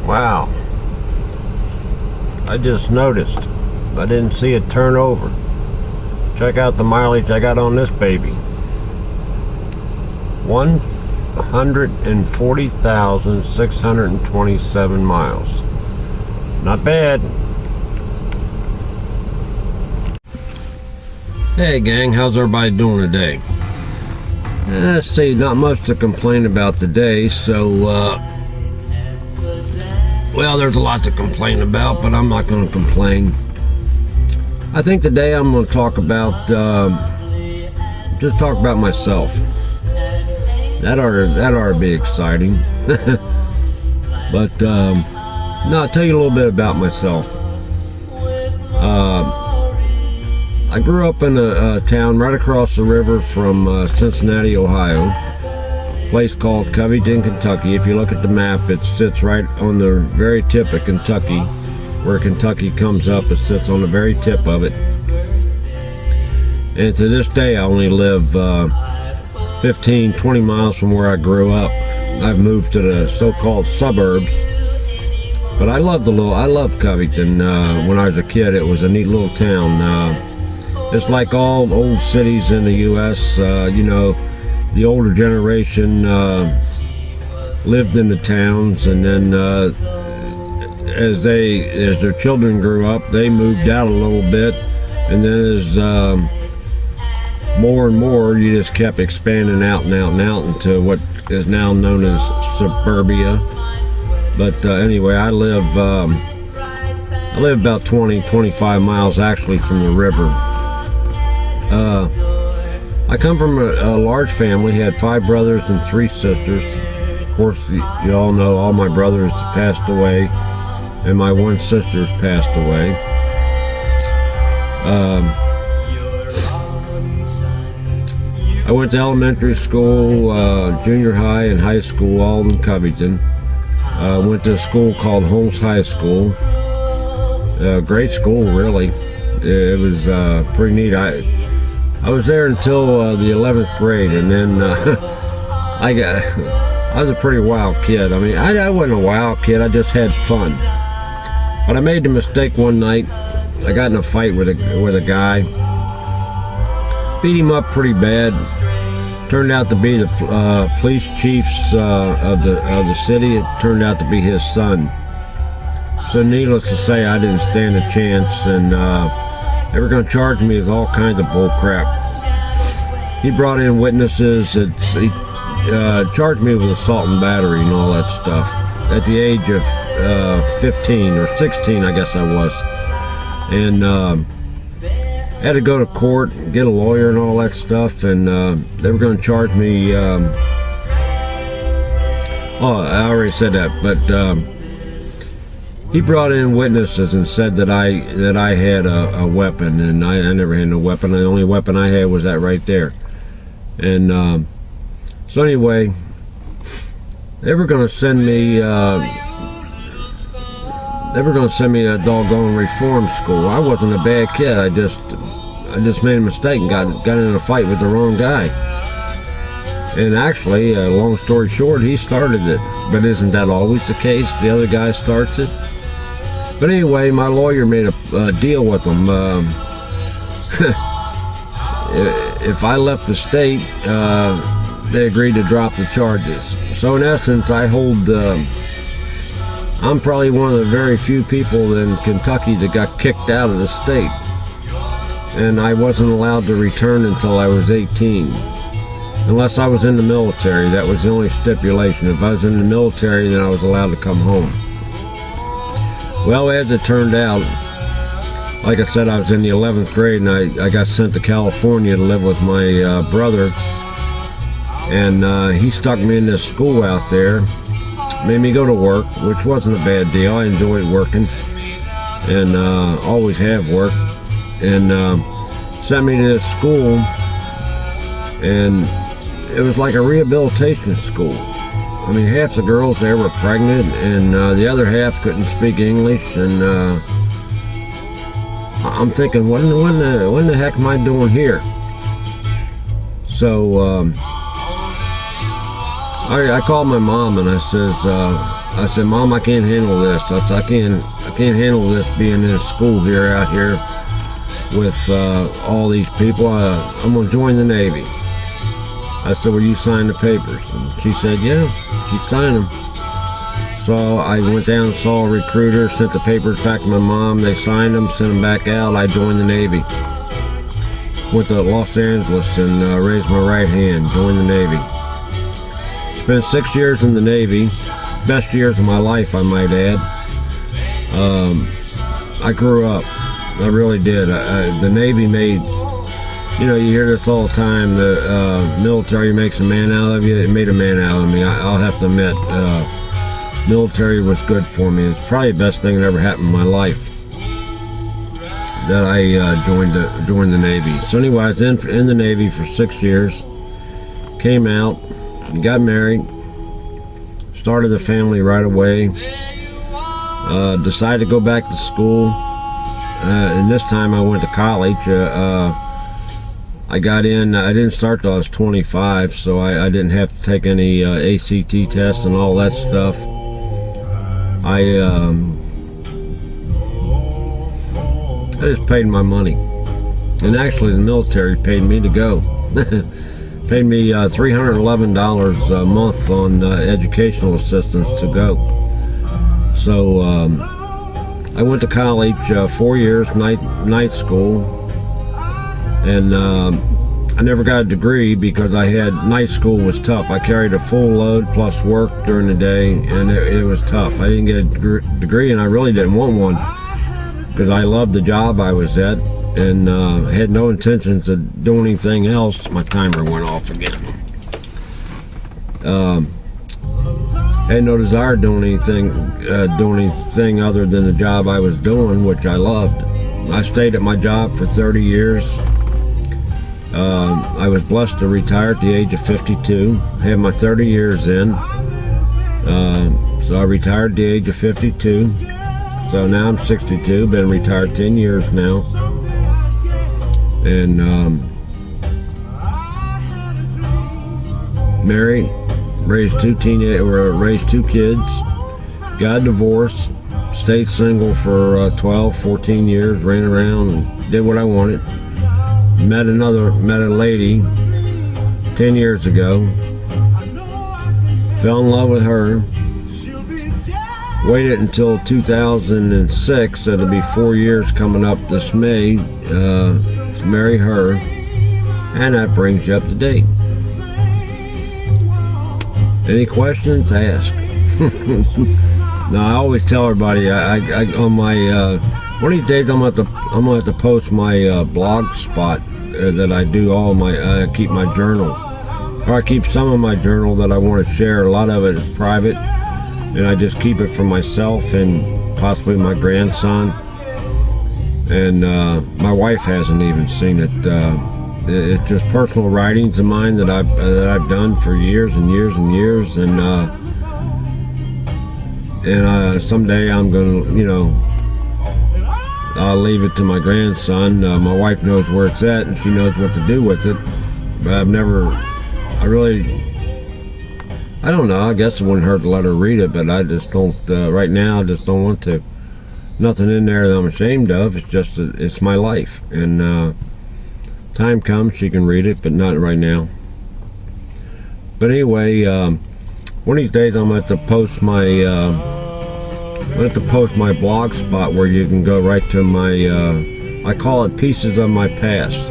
Wow. I just noticed. I didn't see it turn over. Check out the mileage I got on this baby. 140,627 miles. Not bad. Hey gang, how's everybody doing today? Let's see, not much to complain about today, so well, there's a lot to complain about, but I'm not going to complain. I think today I'm going to talk about, just talk about myself. That ought to be exciting. But, no, I'll tell you a little bit about myself. I grew up in a town right across the river from Cincinnati, Ohio. A place called Covington, Kentucky. If you look at the map, it sits right on the very tip of Kentucky. Where Kentucky comes up, it sits on the very tip of it. And to this day, I only live 15-20 miles from where I grew up. I've moved to the so-called suburbs. But I love Covington. When I was a kid, it was a neat little town. It's like all old cities in the U.S., you know, the older generation lived in the towns, and then as their children grew up, they moved out a little bit, and then as more and more, you just kept expanding out and out and out into what is now known as suburbia. But anyway, I live about 20-25 miles actually from the river. I come from a large family, had 5 brothers and 3 sisters. Of course, you all know all my brothers passed away, and my one sister passed away. I went to elementary school, junior high, and high school, all in Covington. Went to a school called Holmes High School. Great school, really. It was pretty neat. I was there until the 11th grade, and then I was a pretty wild kid. I mean, I wasn't a wild kid, I just had fun. But I made the mistake one night. I got in a fight with a guy. Beat him up pretty bad. Turned out to be the police chiefs of the city. It turned out to be his son. So needless to say, I didn't stand a chance, and they were going to charge me with all kinds of bull crap. He brought in witnesses. He charged me with assault and battery and all that stuff at the age of 15 or 16, I guess I was. And had to go to court, get a lawyer and all that stuff, and they were going to charge me. Oh, I already said that, but he brought in witnesses and said that I had a weapon, and I never had no weapon. The only weapon I had was that right there. And so anyway, they were going to send me. They were going to send me to a doggone reform school. I wasn't a bad kid. I just made a mistake and got in a fight with the wrong guy. And actually, long story short, he started it. But isn't that always the case? The other guy starts it. But anyway, my lawyer made a deal with him. If I left the state, they agreed to drop the charges. So in essence, I hold. I'm probably one of the very few people in Kentucky that got kicked out of the state. And I wasn't allowed to return until I was 18. Unless I was in the military, that was the only stipulation. If I was in the military, then I was allowed to come home. Well, as it turned out, like I said, I was in the 11th grade, and I got sent to California to live with my brother. And he stuck me in this school out there. Made me go to work, which wasn't a bad deal. I enjoyed working, and always have worked. And sent me to this school, and it was like a rehabilitation school. I mean, half the girls there were pregnant, and the other half couldn't speak English. And I'm thinking, when the heck am I doing here? So I called my mom and I says, I said, Mom, I can't handle this. I said, I can't handle this being in school here, out here with all these people. I'm going to join the Navy. I said, will you sign the papers? And she said, yeah, she'd sign them. So I went down and saw a recruiter, sent the papers back to my mom. They signed them, sent them back out. I joined the Navy. Went to Los Angeles and raised my right hand, joined the Navy. Spent 6 years in the Navy, best years of my life, I might add. I grew up, I really did. The Navy made, you know, you hear this all the time, the military makes a man out of you. It made a man out of me. I'll have to admit, military was good for me. It's probably the best thing that ever happened in my life, that I joined the Navy. So anyway, I was in the Navy for 6 years, came out, got married, started a family right away, decided to go back to school, and this time I went to college. I got in, I didn't start till I was 25, so I didn't have to take any ACT tests and all that stuff. I just paid my money, and actually the military paid me to go. Paid me $311 a month on educational assistance to go. So I went to college 4 years, night school, and I never got a degree because night school was tough. I carried a full load plus work during the day, and it was tough. I didn't get a degree, and I really didn't want one because I loved the job I was at, and had no intentions of doing anything else. My timer went off again. Had no desire to do anything other than the job I was doing, which I loved. I stayed at my job for 30 years. I was blessed to retire at the age of 52. Had my 30 years in. So I retired at the age of 52. So now I'm 62. Been retired 10 years now. And married, raised two kids, got a divorce, stayed single for 12, 14 years, ran around and did what I wanted. Met a lady 10 years ago, fell in love with her, waited until 2006, it'll be 4 years coming up this May, to marry her, and that brings you up to date. Any questions? Ask. Now, I always tell everybody, I on my one of these days I'm gonna have to post my blog spot that I do all my keep my journal, or I keep some of my journal that I want to share. A lot of it is private, and I just keep it for myself and possibly my grandson. And my wife hasn't even seen it. It's just personal writings of mine that I've done for years and years and years, and someday I'm gonna, you know, I'll leave it to my grandson. My wife knows where it's at, and she knows what to do with it. But I don't know. I guess it wouldn't hurt to let her read it, but I just don't. Right now, I just don't want to. Nothing in there that I'm ashamed of. It's just it's my life, and time comes she can read it, but not right now. But anyway, one of these days I'm going to have to post my blog spot where you can go right to my I call it Pieces of My Past,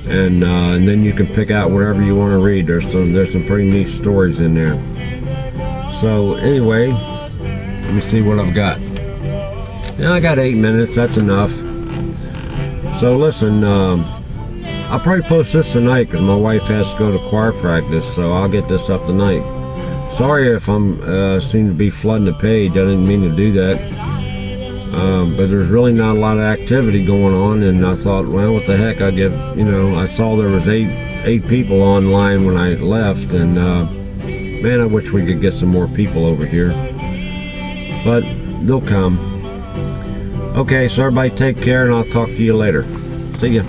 and then you can pick out whatever you want to read. There's some pretty neat stories in there. So anyway, let me see what I've got. Yeah, I got 8 minutes. That's enough. So listen, I'll probably post this tonight because my wife has to go to choir practice, so I'll get this up tonight. Sorry if I'm seem to be flooding the page. I didn't mean to do that, but there's really not a lot of activity going on, and I thought, well, what the heck? I saw there was eight people online when I left, and man, I wish we could get some more people over here, but they'll come. Okay, so everybody take care, and I'll talk to you later. See ya.